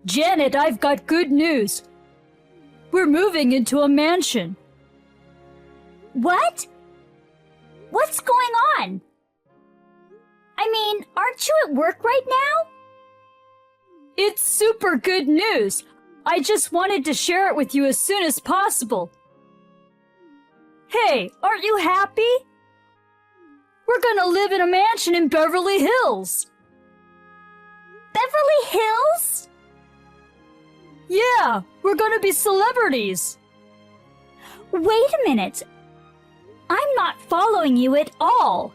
Janet, I've got good news. We're moving into a mansion. What? What's going on? I mean, aren't you at work right now? It's super good news. I just wanted to share it with you as soon as possible. Hey, aren't you happy? We're gonna live in a mansion in Beverly Hills. Beverly Hills? Yeah, we're gonna be celebrities. Wait a minute. I'm not following you at all.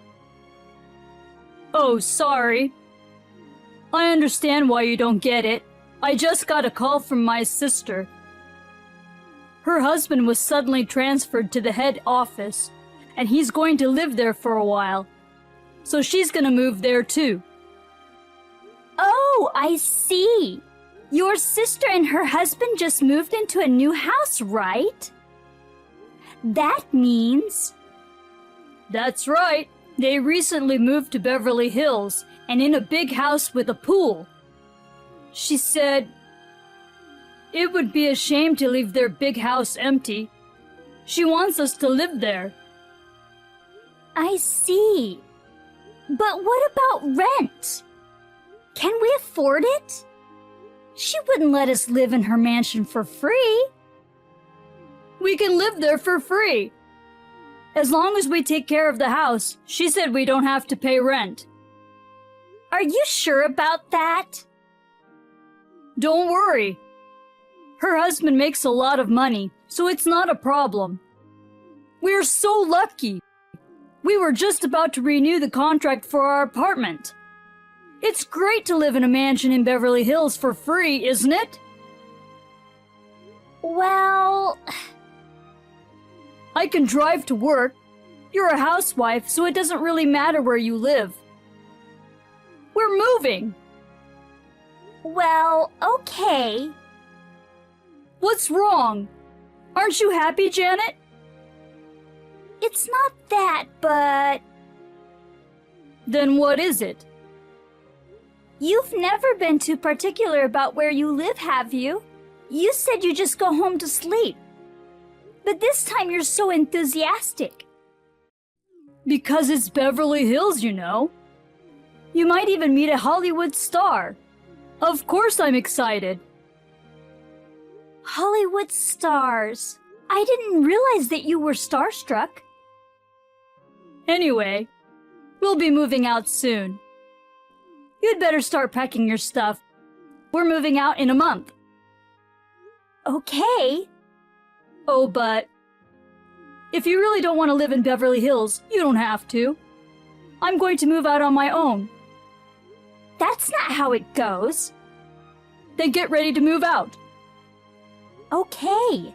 Oh, sorry. I understand why you don't get it. I just got a call from my sister. Her husband was suddenly transferred to the head office, and he's going to live there for a while. So she's gonna move there too. Oh, I see. Your sister and her husband just moved into a new house, right? That means... That's right. They recently moved to Beverly Hills and in a big house with a pool. She said it would be a shame to leave their big house empty. She wants us to live there. I see. But what about rent? Can we afford it? She wouldn't let us live in her mansion for free. We can live there for free. As long as we take care of the house, she said we don't have to pay rent. Are you sure about that? Don't worry. Her husband makes a lot of money, so it's not a problem. We're so lucky. We were just about to renew the contract for our apartment. It's great to live in a mansion in Beverly Hills for free, isn't it? Well... I can drive to work. You're a housewife, so it doesn't really matter where you live. We're moving. Well, okay. What's wrong? Aren't you happy, Janet? It's not that, but... Then what is it? You've never been too particular about where you live, have you? You said you just go home to sleep. But this time you're so enthusiastic. Because it's Beverly Hills, you know. You might even meet a Hollywood star. Of course I'm excited. Hollywood stars. I didn't realize that you were starstruck. Anyway, we'll be moving out soon. You'd better start packing your stuff. We're moving out in a month. Okay. Oh, but if you really don't want to live in Beverly Hills, you don't have to. I'm going to move out on my own. That's not how it goes. Then get ready to move out. Okay.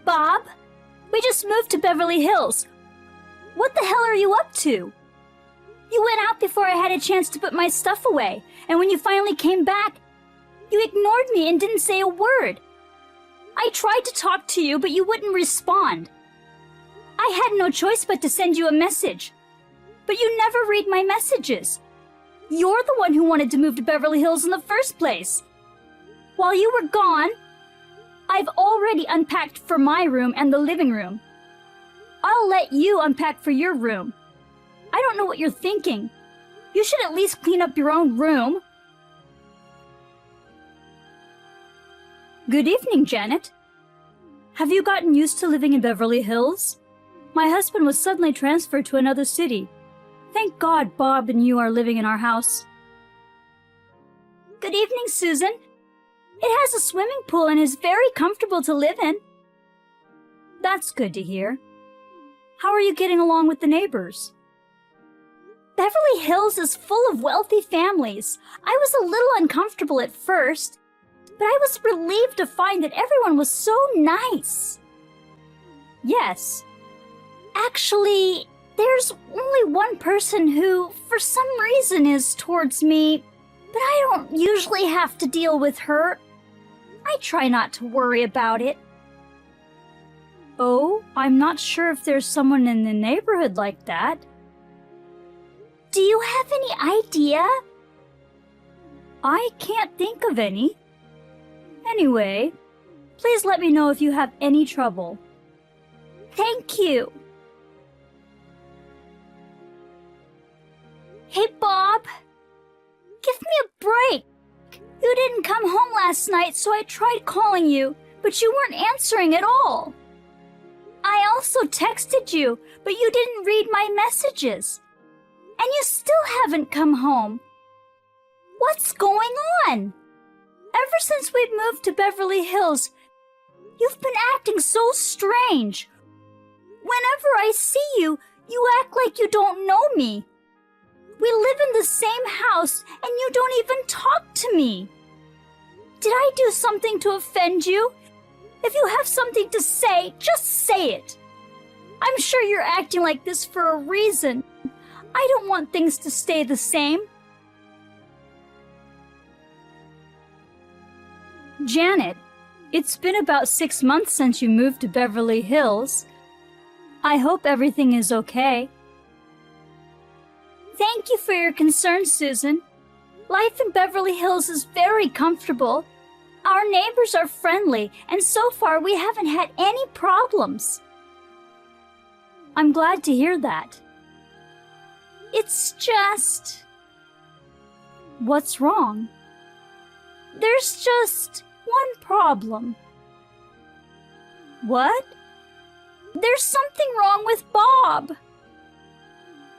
Bob? We just moved to Beverly Hills. What the hell are you up to? You went out before I had a chance to put my stuff away, and when you finally came back, you ignored me and didn't say a word. I tried to talk to you, but you wouldn't respond. I had no choice but to send you a message. But you never read my messages. You're the one who wanted to move to Beverly Hills in the first place. While you were gone, I've already unpacked for my room and the living room. I'll let you unpack for your room. I don't know what you're thinking. You should at least clean up your own room. Good evening, Janet. Have you gotten used to living in Beverly Hills? My husband was suddenly transferred to another city. Thank God Bob and you are living in our house. Good evening, Susan. It has a swimming pool and is very comfortable to live in. That's good to hear. How are you getting along with the neighbors? Beverly Hills is full of wealthy families. I was a little uncomfortable at first, but I was relieved to find that everyone was so nice. Yes. Actually, there's only one person who, for some reason, is towards me, but I don't usually have to deal with her. I try not to worry about it. Oh, I'm not sure if there's someone in the neighborhood like that. Do you have any idea? I can't think of any. Anyway, please let me know if you have any trouble. Thank you. Hey, Bob. Give me a break. You didn't come home last night, so I tried calling you, but you weren't answering at all. I also texted you, but you didn't read my messages. And you still haven't come home. What's going on? Ever since we moved to Beverly Hills, you've been acting so strange. Whenever I see you, you act like you don't know me. We live in the same house, and you don't even talk to me. Did I do something to offend you? If you have something to say, just say it. I'm sure you're acting like this for a reason. I don't want things to stay the same. Janet, it's been about 6 months since you moved to Beverly Hills. I hope everything is okay. Thank you for your concern, Susan. Life in Beverly Hills is very comfortable. Our neighbors are friendly, and so far we haven't had any problems. I'm glad to hear that. It's just... What's wrong? There's just one problem. What? There's something wrong with Bob.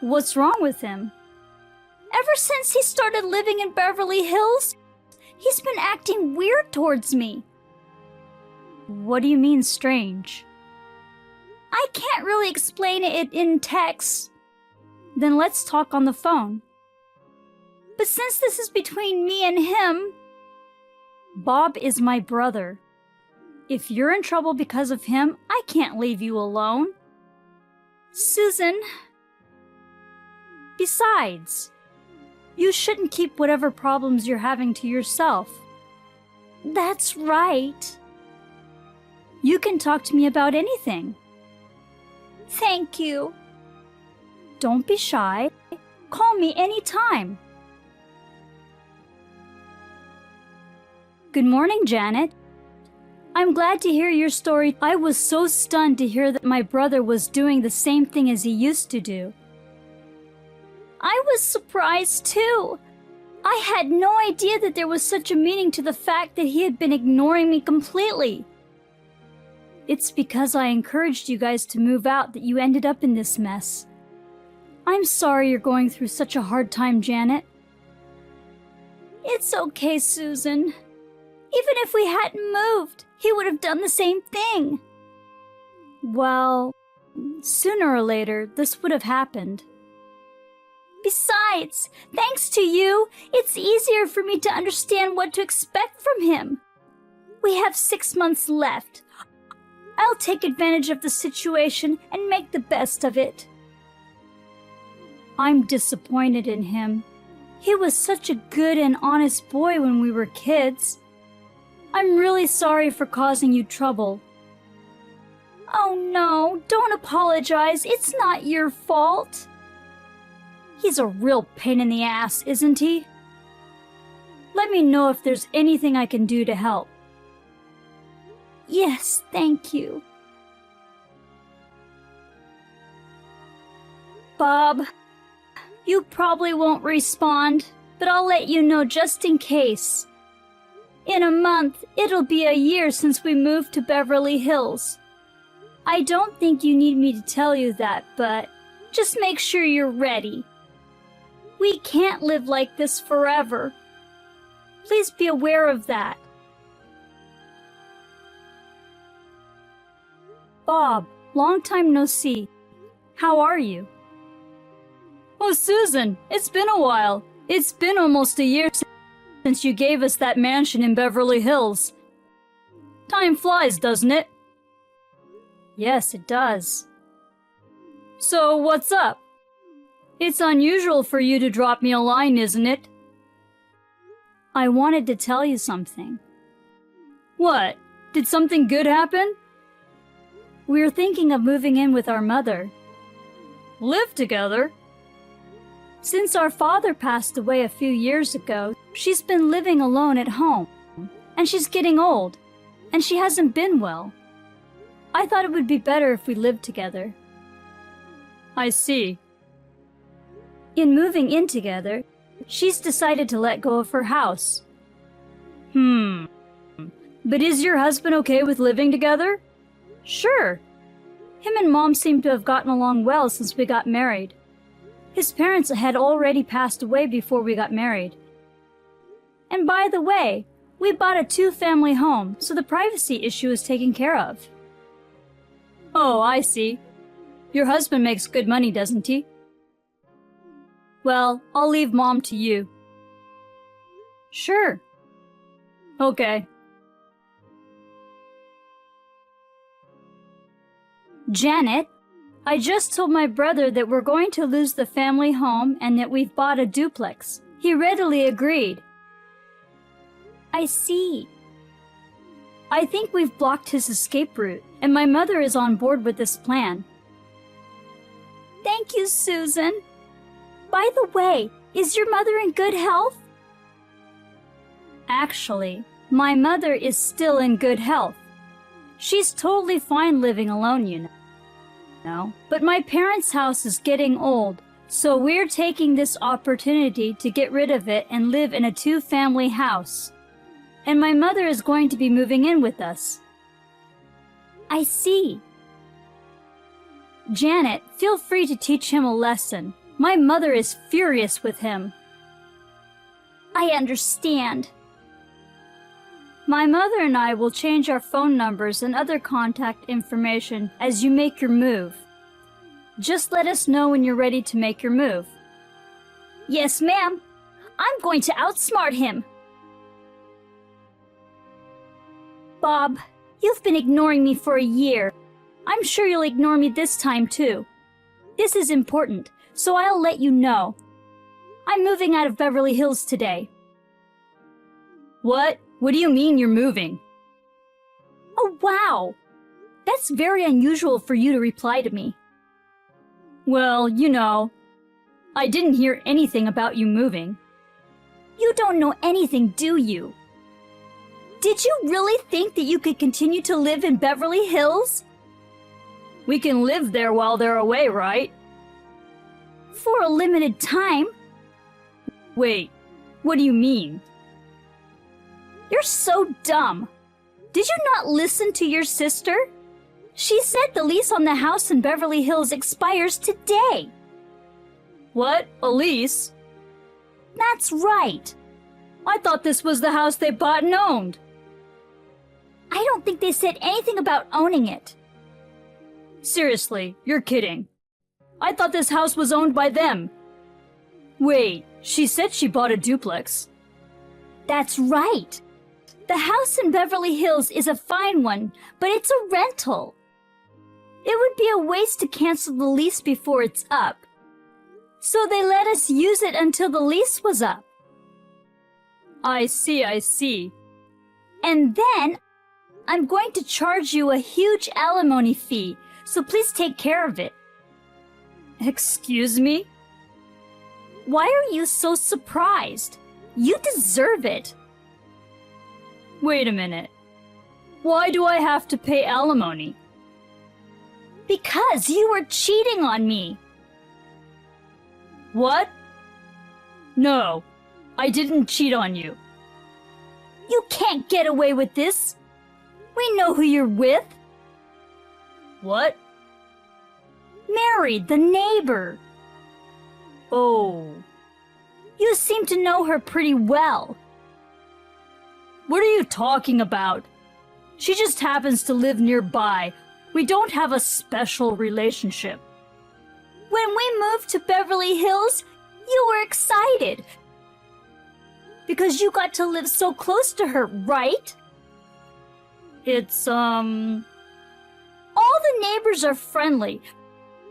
What's wrong with him? Ever since he started living in Beverly Hills, he's been acting weird towards me. What do you mean strange? I can't really explain it in text. Then let's talk on the phone. But since this is between me and him... Bob is my brother. If you're in trouble because of him, I can't leave you alone. Susan... Besides, you shouldn't keep whatever problems you're having to yourself. That's right. You can talk to me about anything. Thank you. Don't be shy. Call me anytime. Good morning, Janet. I'm glad to hear your story. I was so stunned to hear that my brother was doing the same thing as he used to do. I was surprised too. I had no idea that there was such a meaning to the fact that he had been ignoring me completely. It's because I encouraged you guys to move out that you ended up in this mess. I'm sorry you're going through such a hard time, Janet. It's okay, Susan. Even if we hadn't moved, he would have done the same thing. Well, sooner or later, this would have happened. Besides, thanks to you, it's easier for me to understand what to expect from him. We have 6 months left. I'll take advantage of the situation and make the best of it. I'm disappointed in him. He was such a good and honest boy when we were kids. I'm really sorry for causing you trouble. Oh no, don't apologize. It's not your fault. He's a real pain in the ass, isn't he? Let me know if there's anything I can do to help. Yes, thank you. Bob, you probably won't respond, but I'll let you know just in case. In a month, it'll be a year since we moved to Beverly Hills. I don't think you need me to tell you that, but just make sure you're ready. We can't live like this forever. Please be aware of that. Bob, long time no see. How are you? Oh, Susan, it's been a while. It's been almost a year since you gave us that mansion in Beverly Hills. Time flies, doesn't it? Yes, it does. So, what's up? It's unusual for you to drop me a line, isn't it? I wanted to tell you something. What? Did something good happen? We're thinking of moving in with our mother. Live together? Since our father passed away a few years ago, she's been living alone at home. And she's getting old, and she hasn't been well. I thought it would be better if we lived together. I see. In moving in together, she's decided to let go of her house. But is your husband okay with living together? Sure. Him and Mom seem to have gotten along well since we got married. His parents had already passed away before we got married. And by the way, we bought a 2-family home, so the privacy issue is taken care of. Oh, I see. Your husband makes good money, doesn't he? Well, I'll leave Mom to you. Sure. Okay. Janet, I just told my brother that we're going to lose the family home and that we've bought a duplex. He readily agreed. I see. I think we've blocked his escape route, and my mother is on board with this plan. Thank you, Susan. By the way, is your mother in good health? Actually, my mother is still in good health. She's totally fine living alone, you know. But my parents' house is getting old, so we're taking this opportunity to get rid of it and live in a 2-family house. And my mother is going to be moving in with us. I see. Janet, feel free to teach him a lesson. My mother is furious with him. I understand. My mother and I will change our phone numbers and other contact information as you make your move. Just let us know when you're ready to make your move. Yes, ma'am. I'm going to outsmart him. Bob, you've been ignoring me for a year. I'm sure you'll ignore me this time, too. This is important, so I'll let you know. I'm moving out of Beverly Hills today. What? What do you mean you're moving? Oh, wow! That's very unusual for you to reply to me. Well, you know, I didn't hear anything about you moving. You don't know anything, do you? Did you really think that you could continue to live in Beverly Hills? We can live there while they're away, right? For a limited time. Wait, what do you mean? You're so dumb. Did you not listen to your sister? She said the lease on the house in Beverly Hills expires today. What? A lease? That's right. I thought this was the house they bought and owned. I don't think they said anything about owning it. Seriously, you're kidding. I thought this house was owned by them. Wait, she said she bought a duplex. That's right. The house in Beverly Hills is a fine one, but it's a rental. It would be a waste to cancel the lease before it's up. So they let us use it until the lease was up. I see. And then I'm going to charge you a huge alimony fee, so please take care of it. Excuse me? Why are you so surprised? You deserve it. Wait a minute. Why do I have to pay alimony? Because you were cheating on me. What? No, I didn't cheat on you. You can't get away with this. We know who you're with. What? Mary, the neighbor. Oh. You seem to know her pretty well. What are you talking about? She just happens to live nearby. We don't have a special relationship. When we moved to Beverly Hills, you were excited. Because you got to live so close to her, right? It's, All the neighbors are friendly,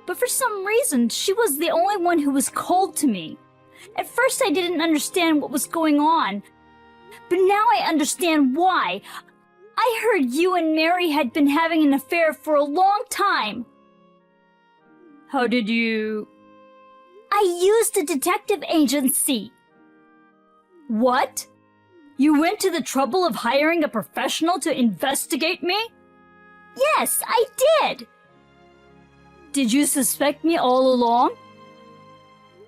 but for some reason, she was the only one who was cold to me. At first, I didn't understand what was going on, but now I understand why. I heard you and Mary had been having an affair for a long time. How did you... I used a detective agency. What? You went to the trouble of hiring a professional to investigate me? Yes, I did. Did you suspect me all along?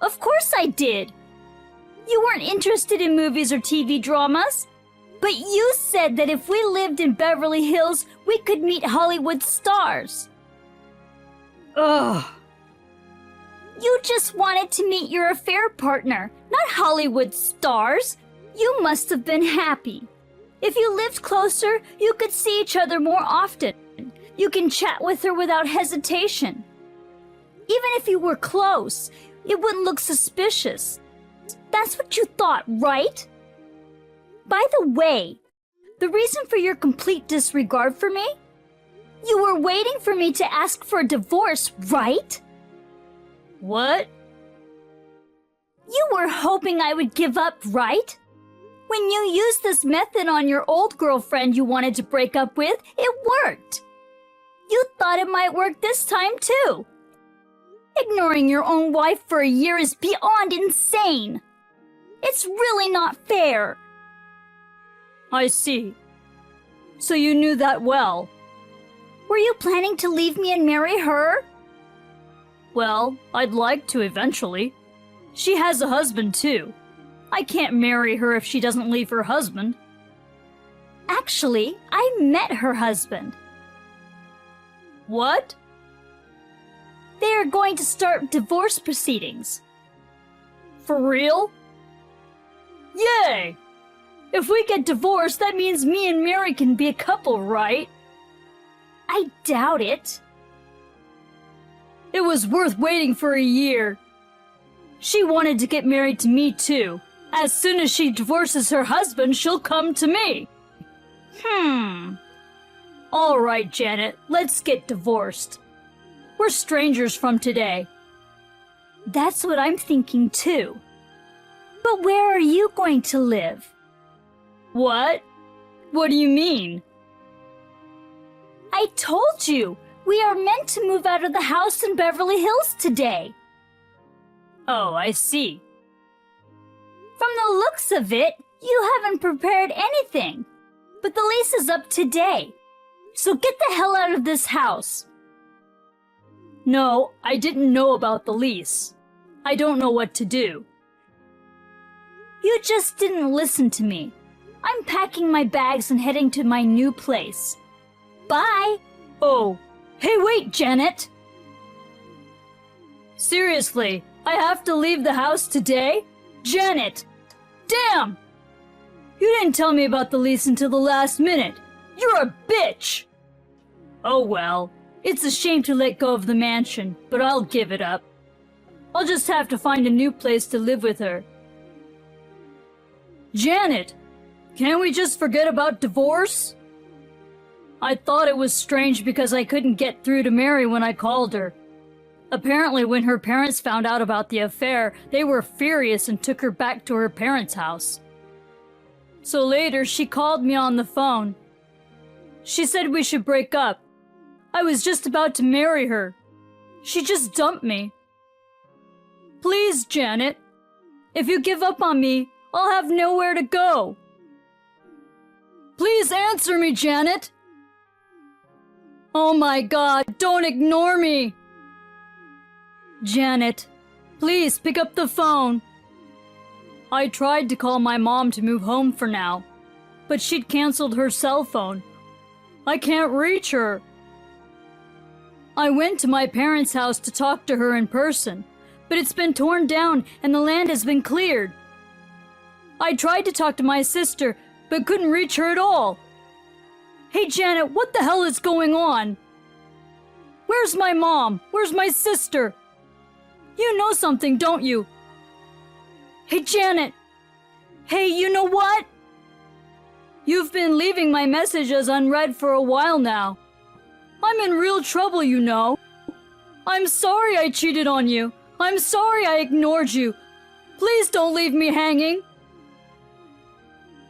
Of course I did. You weren't interested in movies or TV dramas. But you said that if we lived in Beverly Hills, we could meet Hollywood stars. Ugh. You just wanted to meet your affair partner, not Hollywood stars. You must have been happy. If you lived closer, you could see each other more often. You can chat with her without hesitation. Even if you were close, it wouldn't look suspicious. That's what you thought, right? By the way, the reason for your complete disregard for me? You were waiting for me to ask for a divorce, right? What? You were hoping I would give up, right? When you used this method on your old girlfriend you wanted to break up with, it worked. You thought it might work this time too. Ignoring your own wife for a year is beyond insane. It's really not fair. I see. So you knew that well. Were you planning to leave me and marry her? Well, I'd like to eventually. She has a husband too. I can't marry her if she doesn't leave her husband. Actually, I met her husband. What? They are going to start divorce proceedings. For real? Yay! If we get divorced, that means me and Mary can be a couple, right? I doubt it. It was worth waiting for a year. She wanted to get married to me too. As soon as she divorces her husband, she'll come to me. All right, Janet, let's get divorced. We're strangers from today. That's what I'm thinking too. But where are you going to live? What? What do you mean? I told you, we are meant to move out of the house in Beverly Hills today. Oh, I see. From the looks of it, you haven't prepared anything. But the lease is up today. So get the hell out of this house. No, I didn't know about the lease. I don't know what to do. You just didn't listen to me. I'm packing my bags and heading to my new place. Bye! Oh, hey, wait, Janet! Seriously, I have to leave the house today? Janet! Damn! You didn't tell me about the lease until the last minute. You're a bitch! Oh well, it's a shame to let go of the mansion, but I'll give it up. I'll just have to find a new place to live with her. Janet! Can't we just forget about divorce? I thought it was strange because I couldn't get through to Mary when I called her. Apparently, when her parents found out about the affair, they were furious and took her back to her parents' house. So later, she called me on the phone. She said we should break up. I was just about to marry her. She just dumped me. Please, Janet. If you give up on me, I'll have nowhere to go. Please answer me, Janet. Oh my God, don't ignore me. Janet, please pick up the phone. I tried to call my mom to move home for now, but she'd canceled her cell phone. I can't reach her. I went to my parents' house to talk to her in person, but it's been torn down and the land has been cleared. I tried to talk to my sister, but couldn't reach her at all. Hey Janet, what the hell is going on? Where's my mom? Where's my sister? You know something, don't you? Hey Janet! Hey, you know what? You've been leaving my messages unread for a while now. I'm in real trouble, you know. I'm sorry I cheated on you. I'm sorry I ignored you. Please don't leave me hanging.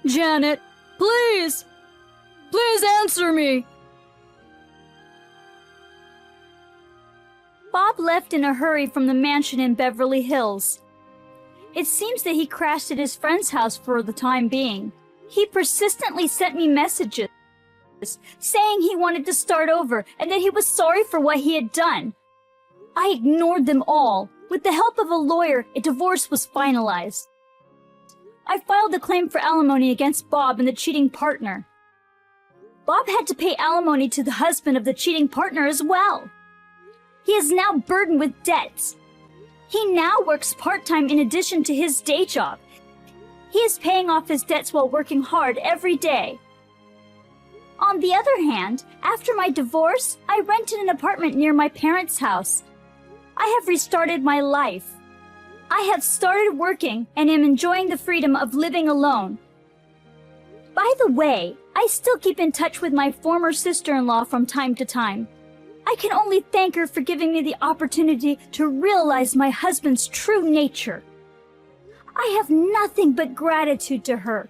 Janet, please! Please answer me! Bob left in a hurry from the mansion in Beverly Hills. It seems that he crashed at his friend's house for the time being. He persistently sent me messages saying he wanted to start over and that he was sorry for what he had done. I ignored them all. With the help of a lawyer, a divorce was finalized. I filed a claim for alimony against Bob and the cheating partner. Bob had to pay alimony to the husband of the cheating partner as well. He is now burdened with debts. He now works part-time in addition to his day job. He is paying off his debts while working hard every day. On the other hand, after my divorce, I rented an apartment near my parents' house. I have restarted my life. I have started working and am enjoying the freedom of living alone. By the way, I still keep in touch with my former sister-in-law from time to time. I can only thank her for giving me the opportunity to realize my husband's true nature. I have nothing but gratitude to her.